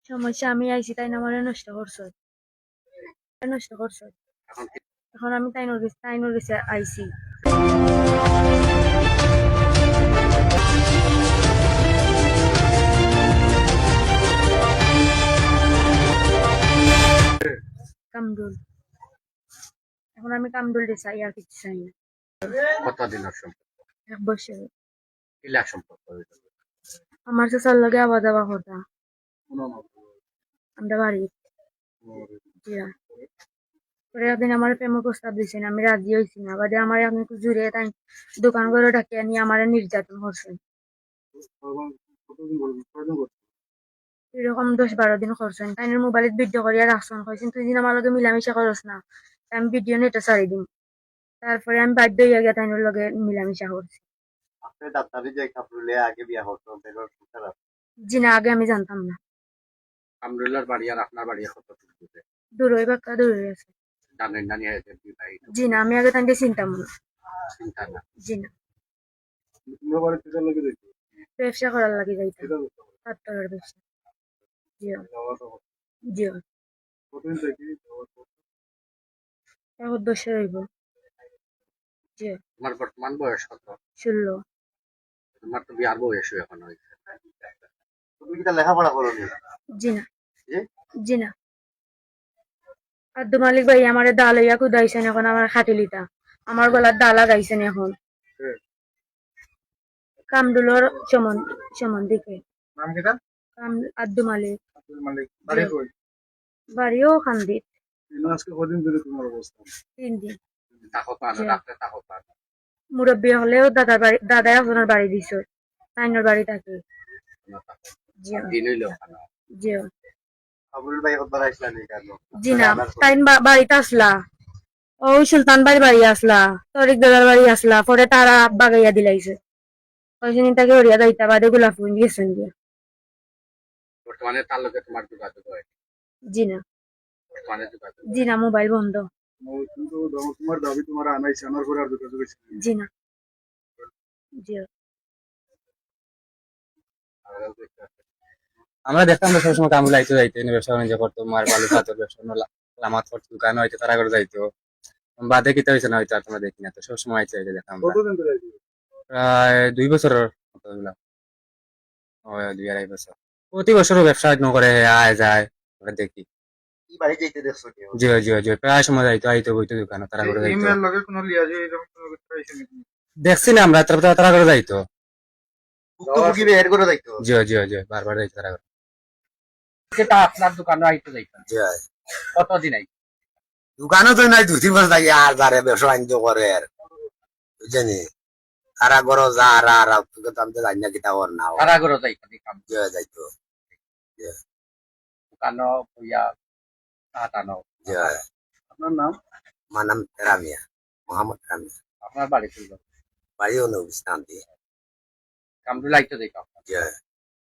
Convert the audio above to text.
সমস্যা আমি আইছি তাই না আমার নষ্ট করছো, নষ্ট করছো। এখন আমি তাইনোর কাছে আইছি। কামরুল। এখন আমি কামরুল চাই, আর কিছু চাই না। কতদিনের সম্পর্ক? 1 বছর। কিলা সম্পর্ক? আমার চাচার লগে আওয়া যাওয়া কথা আমরা বাড়ি। পরে একদিন আমার প্রেম প্রস্তাব দিয়েছেন, আমি রাজি হয়েছি না। বাদে আমার আমি জুড়ে তাই দোকান করে ডাকিয়ে নিয়ে আমার নির্যাতন করছেন। এরকম 10-12 দিন করছেন। তাই মোবাইলত ভিডিও করিয়া রাখছেন, কইছেন তুই দিন আমার লগে মিলামিশা করস না, আমি ভিডিও নেটে ছাড়ি দিম। তারপরে আমি বাধ্য হইয়া গিয়া তাইনের লগে মিলামিশা করছি। জি না, আগে আমি জানতাম না। কামরুলের বাড়ি আর আপনার বাড়ি কত দূরে? দূরই বাক্কা দূরই আছে। জানেন না নিয়ে জি না, আমি আগে তাইকে চিনতাম না। চিন্তা না। জি না, ব্যবসা করার লাগে যাইতাম, পাত্তরের ব্যবসা। জি জি। এখন 10 হইব। জি। তোমার বর্তমান বয়স কত? 16। তোমার তো বিয়ার বয়স এখন হয়েছে। তুমি কি লেখাপড়া করো? জি না, জি না। আব্দু মালিক ভাই আমারে দা লইয়া কুদাইছেন, এখন আমার খাটিলিটা আমার গলার দা লাগাইছেন এখন। কামরুলর সম্বন্ধীকে। নাম কি তার? আব্দু মালিক। বাড়ি কই? বাড়িও খান্দিত। আজকে কদিন ধরে তোমার অবস্থা? 3 দিন। তাকো পানো, রাতে তাকো পানো। মুরব্বী হলেও দাদাই আপনার বাড়ি দিছ, নাইনের বাড়ি থাকে। দিন হইলো খানো। জি কামরুল ভাই কতবার আইসলা নি কেন? জি না, তাই বাড়িতে আসলা, ওই সুলতান বাড়ি বাড়ি আসলা, তরিক দাদার বাড়ি আসলা, পরে তারা আব্বা গাইয়া দিলাইছে, কইছেন তাকে ওরিয়া যাইতা, বাদে গোলাপ ফুল গেছেন গিয়া। বর্তমানে তার লগে তোমার যোগাযোগ হয়? জি না, বর্তমানে যোগাযোগ জি না, মোবাইল বন্ধ। কিন্তু তোমার দাবি তোমার আনাইছে, আনার পরে আর যোগাযোগ হইছে? জি না। জি। আমরা দেখতাম তো সবসময় কামরুল আইতে যাইতো, ব্যবসা বাণিজ্য করতো, মার বালু খাতো, ব্যবসা লামাত করতো, দোকান হয়তো তারা করে যাইতো। বাদে কিতা হয়েছে না হয়তো আর তোমরা দেখি না, তো সবসময় আইতে যাইতে দেখতাম। প্রায় 2 বছরের মতো হইলাম। 2-2.5 বছর। প্রতি বছরও ব্যবসা করে আয় যায়, ওরা দেখি। জি জি জি, প্রায় সময় যাইতো, আইতো বইতো দোকানে তারা করে যাইতো। দেখছি না আমরা, তারা করে যাইতো। জি জি জি, বারবার যাইতো তারা করে। সেটা আপনার দোকানে আইতে যাইতেন? কতদিন আইতে? দোকানও তো নাই, 2-3 বছর থাকি আর যারে ব্যবসা বাণিজ্য করে আর বুঝছেনি, তারা গরো যা আর তোকে তো আমি তো জানি না কিতা ওর না তারা করে যাইতেন কাম যাইতো। দোকানো বইয়া কাটানো। আপনার নাম? আমার নাম রামিয়া, মোহাম্মদ রামিয়া। আপনার বাড়ি ছিল? বাড়িও নবী শান্তি। কামরুল আইতে যাইতাম।